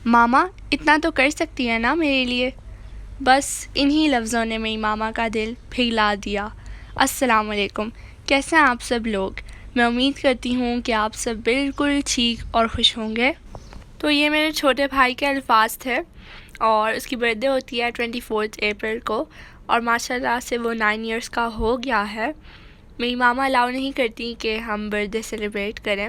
मामा इतना तो कर सकती है ना मेरे लिए। बस इन्हीं लफ्ज़ों ने मेरी मामा का दिल पिघला दिया। अस्सलाम वालेकुम, कैसे हैं आप सब लोग। मैं उम्मीद करती हूँ कि आप सब बिल्कुल ठीक और खुश होंगे। तो ये मेरे छोटे भाई के अल्फाज थे और उसकी बर्थडे होती है 24 अप्रैल को और माशाल्लाह से वो 9 इयर्स का हो गया है। मेरी मामा अलाउ नहीं करती कि हम बर्थडे सेलिब्रेट करें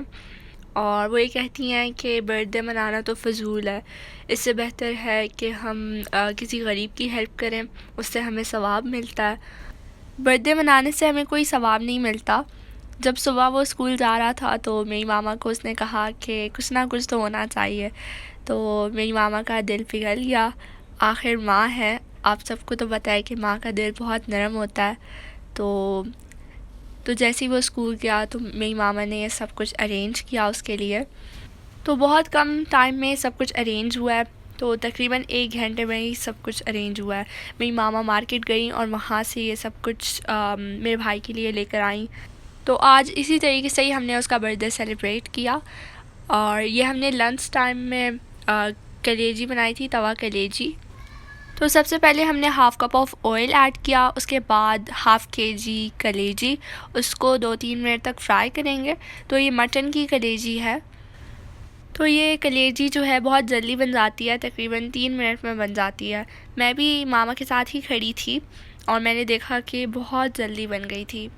और वो ये कहती हैं कि बर्थडे मनाना तो फ़जूल है, इससे बेहतर है कि हम किसी गरीब की हेल्प करें, उससे हमें सवाब मिलता है। बर्थडे मनाने से हमें कोई सवाब नहीं मिलता। जब सुबह वो स्कूल जा रहा था तो मेरी मामा को उसने कहा कि कुछ ना कुछ तो होना चाहिए, तो मेरी मामा का दिल पिघल गया। आखिर माँ है, आप सबको तो पता है कि माँ का दिल बहुत नरम होता है। तो जैसे ही वो स्कूल गया तो मेरी मामा ने ये सब कुछ अरेंज किया उसके लिए। तो बहुत कम टाइम में सब कुछ अरेंज हुआ है, तो तकरीबन 1 घंटे में ही सब कुछ अरेंज हुआ है। मेरी मामा मार्केट गई और वहाँ से ये सब कुछ मेरे भाई के लिए लेकर आई। तो आज इसी तरीके से ही हमने उसका बर्थडे सेलिब्रेट किया और ये हमने लंच टाइम में कलेजी बनाई थी, तवा कलेजी। तो सबसे पहले हमने half cup of oil add किया, उसके बाद हाफ़ केजी कलेजी, उसको 2-3 मिनट तक फ्राई करेंगे। तो ये मटन की कलेजी है। तो ये कलेजी जो है बहुत जल्दी बन जाती है, तकरीबन 3 मिनट में बन जाती है। मैं भी मामा के साथ ही खड़ी थी और मैंने देखा कि बहुत जल्दी बन गई थी।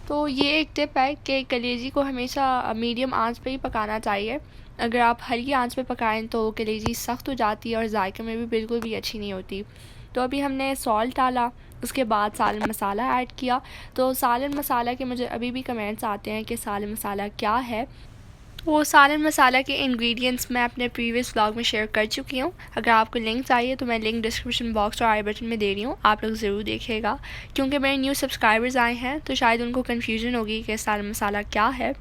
तो ये एक टिप है कि कलेजी को हमेशा मीडियम आंच पे ही पकाना चाहिए। अगर आप हल्की आंच पे पकाएं तो कलेजी सख्त हो जाती है और जायके में भी बिल्कुल भी अच्छी नहीं होती। तो अभी हमने सॉल्ट डाला, उसके बाद सालन मसाला ऐड किया। तो सालन मसाला के मुझे अभी भी कमेंट्स आते हैं कि सालन मसाला क्या है। वो सालन मसाला के इंग्रेडिएंट्स मैं अपने प्रीवियस व्लॉग में शेयर कर चुकी हूँ। अगर आपको लिंक चाहिए तो मैं लिंक डिस्क्रिप्शन बॉक्स और आई बटन में दे रही हूँ, आप लोग ज़रूर देखिएगा। क्योंकि मेरे न्यू सब्सक्राइबर्स आए हैं तो शायद उनको कन्फ्यूजन होगी कि सालन मसाला क्या है।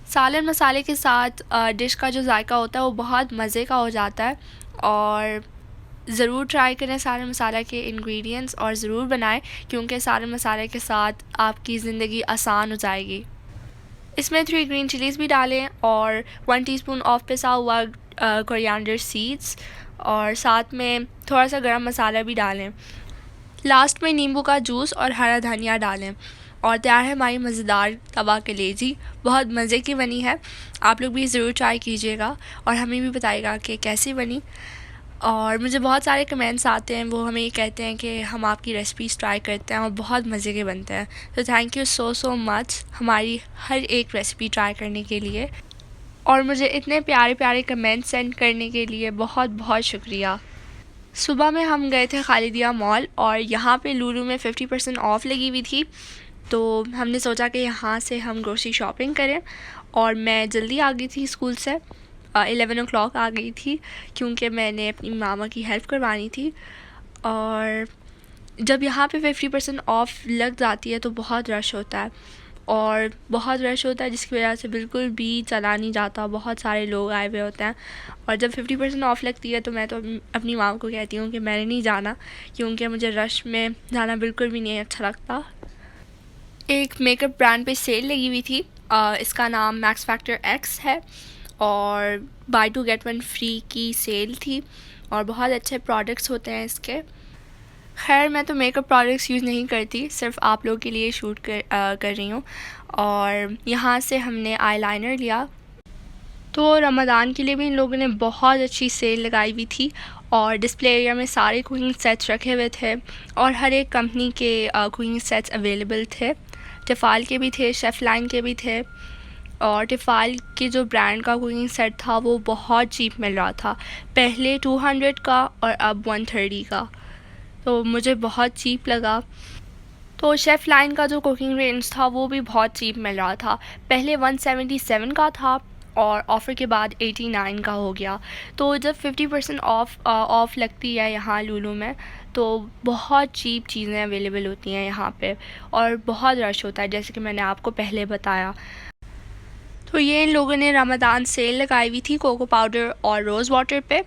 सालन मसाले के साथ डिश का जो जायका होता है वो बहुत मज़े का हो जाता है और ज़रूर ट्राई करें सालन मसाला के इंग्रेडिएंट्स और ज़रूर बनाएं, क्योंकि सालन मसाले के साथ आपकी ज़िंदगी आसान हो जाएगी। इसमें 3 ग्रीन चिलीज़ भी डालें और 1 टीस्पून ऑफ पिसा हुआ कोरिएंडर सीड्स और साथ में थोड़ा सा गरम मसाला भी डालें। लास्ट में नींबू का जूस और हरा धनिया डालें और तैयार है हमारी मज़ेदार तवा कलेजी। बहुत मज़े की बनी है, आप लोग भी ज़रूर ट्राई कीजिएगा और हमें भी बताइएगा कि कैसी बनी। और मुझे बहुत सारे कमेंट्स आते हैं, वो हमें ये कहते हैं कि हम आपकी रेसिपीज़ ट्राई करते हैं और बहुत मज़े के बनते हैं। तो थैंक यू सो मच हमारी हर एक रेसिपी ट्राई करने के लिए और मुझे इतने प्यारे प्यारे कमेंट्स सेंड करने के लिए बहुत बहुत शुक्रिया। सुबह में हम गए थे खालिदिया मॉल और यहाँ पे लूलू में 50% ऑफ़ लगी हुई थी, तो हमने सोचा कि यहाँ से हम ग्रोसरी शॉपिंग करें और मैं जल्दी आ गई थी स्कूल से, 11 o'clock आ गई थी क्योंकि मैंने अपनी मामा की हेल्प करवानी थी। और जब यहाँ पे 50% ऑफ़ लग जाती है तो बहुत रश होता है और बहुत रश होता है जिसकी वजह से बिल्कुल भी चला नहीं जाता, बहुत सारे लोग आए हुए होते हैं। और जब 50% ऑफ़ लगती है तो मैं तो अपनी माँ को कहती हूँ कि मैंने नहीं जाना, क्योंकि मुझे रश में जाना बिल्कुल भी नहीं अच्छा लगता। एक मेकअप ब्रांड पे सेल लगी हुई थी, इसका नाम मैक्स फैक्टर एक्स है और बाय 2 गेट 1 फ्री की सेल थी और बहुत अच्छे प्रोडक्ट्स होते हैं इसके। खैर मैं तो मेकअप प्रोडक्ट्स यूज़ नहीं करती, सिर्फ आप लोगों के लिए शूट कर रही हूँ। और यहाँ से हमने आईलाइनर लिया। तो रमज़ान के लिए भी इन लोगों ने बहुत अच्छी सेल लगाई हुई थी और डिस्प्ले एरिया में सारे कुकिंग सेट्स रखे हुए थे और हर एक कंपनी के कुकिंग सेट्स अवेलेबल थे। टिफ़ाल के भी थे, शेफ़ लाइन के भी थे और टिफ़ाल के जो ब्रांड का कुकिंग सेट था वो बहुत चीप मिल रहा था, पहले 200 का और अब 130 का, तो मुझे बहुत चीप लगा। तो शेफ़ लाइन का जो कुकिंग रेंज था वो भी बहुत चीप मिल रहा था, पहले 177 का था और ऑफ़र के बाद 89 का हो गया। तो जब 50% ऑफ़ लगती है यहाँ लूलू में तो बहुत चीप चीज़ें अवेलेबल होती हैं यहाँ पे और बहुत रश होता है, जैसे कि मैंने आपको पहले बताया। तो ये इन लोगों ने रमज़ान सेल लगाई हुई थी कोको पाउडर और रोज़ वाटर पे,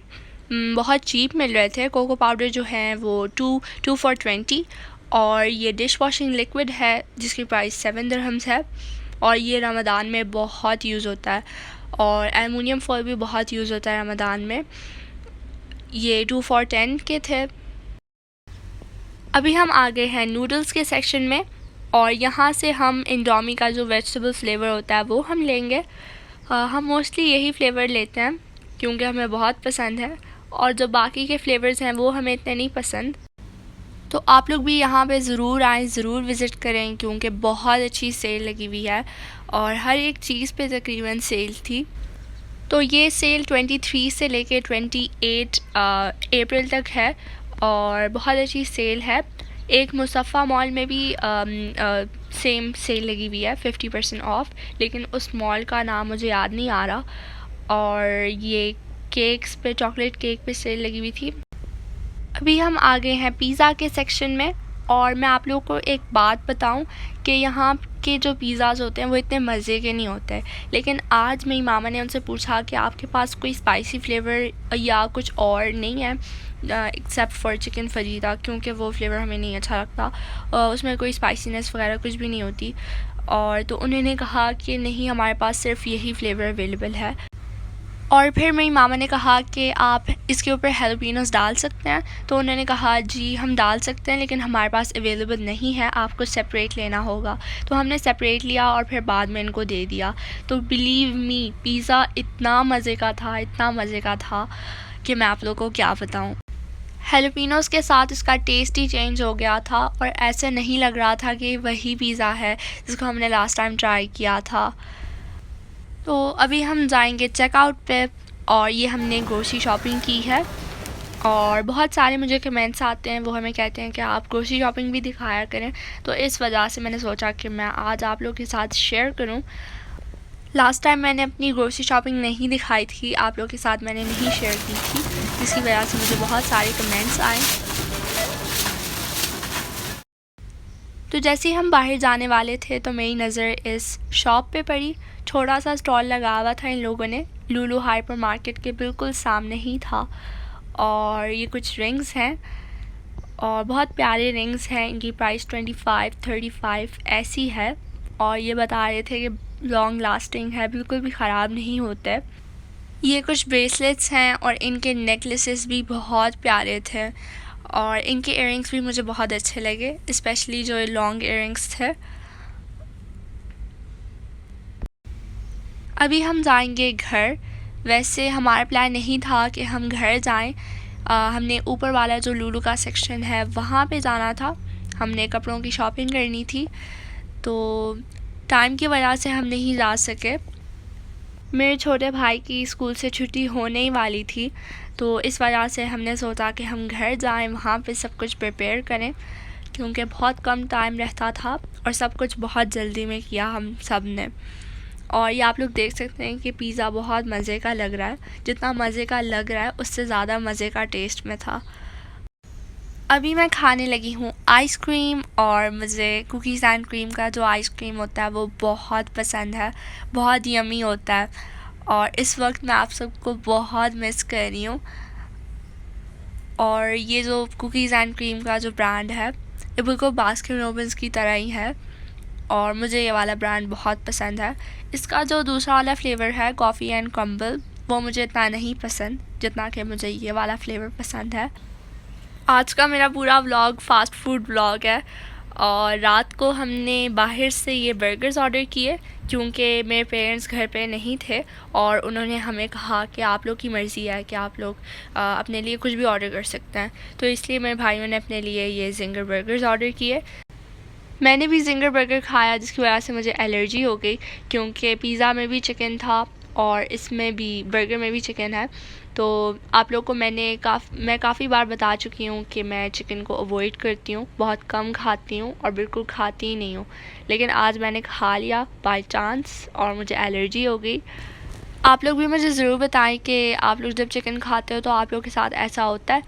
बहुत चीप मिल रहे थे। कोको पाउडर जो है वो 2 for 20 और ये डिश वॉशिंग लिक्विड है जिसकी प्राइस 7 दिरहम्स है और ये रमज़ान में बहुत यूज़ होता है और एलुमिनियम फॉयल भी बहुत यूज़ होता है रमज़ान में। ये 2 for 10 के थे। अभी हम आ गए हैं नूडल्स के सेक्शन में और यहाँ से हम इंडोमी का जो वेजिटेबल फ्लेवर होता है वो हम लेंगे। हम मोस्टली यही फ्लेवर लेते हैं क्योंकि हमें बहुत पसंद है और जो बाकी के फ्लेवर्स हैं वो हमें इतने नहीं पसंद। तो आप लोग भी यहाँ पे ज़रूर आएँ, ज़रूर विज़िट करें क्योंकि बहुत अच्छी सेल लगी हुई है और हर एक चीज़ पे तकरीबन सेल थी। तो ये सेल 23 से लेके 28 अप्रैल तक है और बहुत अच्छी सेल है। एक मुसफ़ा मॉल में भी सेम सेल लगी हुई है 50% ऑफ, लेकिन उस मॉल का नाम मुझे याद नहीं आ रहा। और ये केक्स पे, चॉकलेट केक पे सेल लगी हुई थी। अभी हम आ गए हैं पिज़्ज़ा के सेक्शन में और मैं आप लोगों को एक बात बताऊं कि यहाँ के जो पिज़्ज़ाज़ होते हैं वो इतने मज़े के नहीं होते। लेकिन आज मेरी मामा ने उनसे पूछा कि आपके पास कोई स्पाइसी फ्लेवर या कुछ और नहीं है एक्सेप्ट फॉर चिकन फरीदा, क्योंकि वो फ्लेवर हमें नहीं अच्छा लगता, उसमें कोई स्पाइसीनेस वगैरह कुछ भी नहीं होती। और तो उन्होंने कहा कि नहीं, हमारे पास सिर्फ यही फ्लेवर अवेलेबल है। और फिर मेरी मामा ने कहा कि आप इसके ऊपर हैलोपिनोस डाल सकते हैं, तो उन्होंने कहा जी हम डाल सकते हैं लेकिन हमारे पास अवेलेबल नहीं है, आपको सेपरेट लेना होगा। तो हमने सेपरेट लिया और फिर बाद में इनको दे दिया। तो बिलीव मी, पिज़्ज़ा इतना मज़े का था, इतना मज़े का था कि मैं आप लोगों को क्या बताऊँ। हैलोपिनोस के साथ इसका टेस्ट ही चेंज हो गया था और ऐसे नहीं लग रहा था कि वही पिज़्ज़ा है जिसको हमने लास्ट टाइम ट्राई किया था। तो अभी हम जाएंगे चेकआउट पे और ये हमने ग्रोसरी शॉपिंग की है और बहुत सारे मुझे कमेंट्स आते हैं, वो हमें कहते हैं कि आप ग्रोसरी शॉपिंग भी दिखाया करें। तो इस वजह से मैंने सोचा कि मैं आज आप लोगों के साथ शेयर करूं। लास्ट टाइम मैंने अपनी ग्रोसरी शॉपिंग नहीं दिखाई थी, आप लोगों के साथ मैंने नहीं शेयर की थी, जिसकी वजह से मुझे बहुत सारे कमेंट्स आए। तो जैसे ही हम बाहर जाने वाले थे तो मेरी नज़र इस शॉप पे पड़ी। छोटा सा स्टॉल लगा हुआ था इन लोगों ने, लुलु हाइपर मार्केट के बिल्कुल सामने ही था। और ये कुछ रिंग्स हैं और बहुत प्यारे रिंग्स हैं, इनकी प्राइस 25, 35 ऐसी है। और ये बता रहे थे कि लॉन्ग लास्टिंग है, बिल्कुल भी ख़राब नहीं होते। ये कुछ ब्रेसलेट्स हैं और इनके नेकलेसेस भी बहुत प्यारे थे और इनके इयररिंग्स भी मुझे बहुत अच्छे लगे, स्पेशली जो लॉन्ग इयररिंग्स थे। अभी हम जाएंगे घर। वैसे हमारा प्लान नहीं था कि हम घर जाएं, हमने ऊपर वाला जो लुलु का सेक्शन है वहाँ पे जाना था, हमने कपड़ों की शॉपिंग करनी थी। तो टाइम की वजह से हम नहीं जा सके। मेरे छोटे भाई की स्कूल से छुट्टी होने ही वाली थी, तो इस वजह से हमने सोचा कि हम घर जाएं, वहाँ पे सब कुछ प्रिपेयर करें क्योंकि बहुत कम टाइम रहता था और सब कुछ बहुत जल्दी में किया हम सब ने। और ये आप लोग देख सकते हैं कि पिज़्ज़ा बहुत मज़े का लग रहा है, जितना मज़े का लग रहा है उससे ज़्यादा मज़े का टेस्ट में था। अभी मैं खाने लगी हूँ आइसक्रीम और मुझे कुकीज़ एंड क्रीम का जो आइसक्रीम होता है वो बहुत पसंद है, बहुत यमी होता है और इस वक्त मैं आप सबको बहुत मिस कर रही हूँ। और ये जो कुकीज़ एंड क्रीम का जो ब्रांड है ये बिल्कुल बास्किन रॉबिन्स की तरह ही है और मुझे ये वाला ब्रांड बहुत पसंद है। इसका जो दूसरा वाला फ्लेवर है कॉफ़ी एंड क्रम्बल, वो मुझे इतना नहीं पसंद जितना कि मुझे ये वाला फ्लेवर पसंद है। आज का मेरा पूरा व्लॉग फ़ास्ट फूड व्लॉग है और रात को हमने बाहर से ये बर्गर्स ऑर्डर किए क्योंकि मेरे पेरेंट्स घर पे नहीं थे और उन्होंने हमें कहा कि आप लोग की मर्ज़ी है कि आप लोग अपने लिए कुछ भी ऑर्डर कर सकते हैं। तो इसलिए मेरे भाइयों ने अपने लिए ये जिंगर बर्गर्स ऑर्डर किए। मैंने भी जिंगर बर्गर खाया जिसकी वजह से मुझे एलर्जी हो गई क्योंकि पिज़्ज़ा में भी चिकन था और इसमें भी, बर्गर में भी चिकन है। तो आप लोग को मैं काफ़ी बार बता चुकी हूँ कि मैं चिकन को अवॉइड करती हूँ, बहुत कम खाती हूँ और बिल्कुल खाती ही नहीं हूँ, लेकिन आज मैंने खा लिया बाय चांस और मुझे एलर्जी हो गई। आप लोग भी मुझे ज़रूर बताएं कि आप लोग जब चिकन खाते हो तो आप लोग के साथ ऐसा होता है।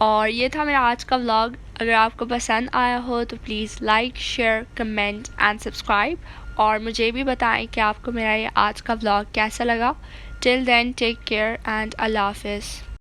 और ये था मेरा आज का व्लॉग। अगर आपको पसंद आया हो तो please like, share, comment and subscribe और मुझे भी बताएं कि आपको मेरा ये आज का व्लॉग कैसा लगा। Till then take care and Allah हाफिज़।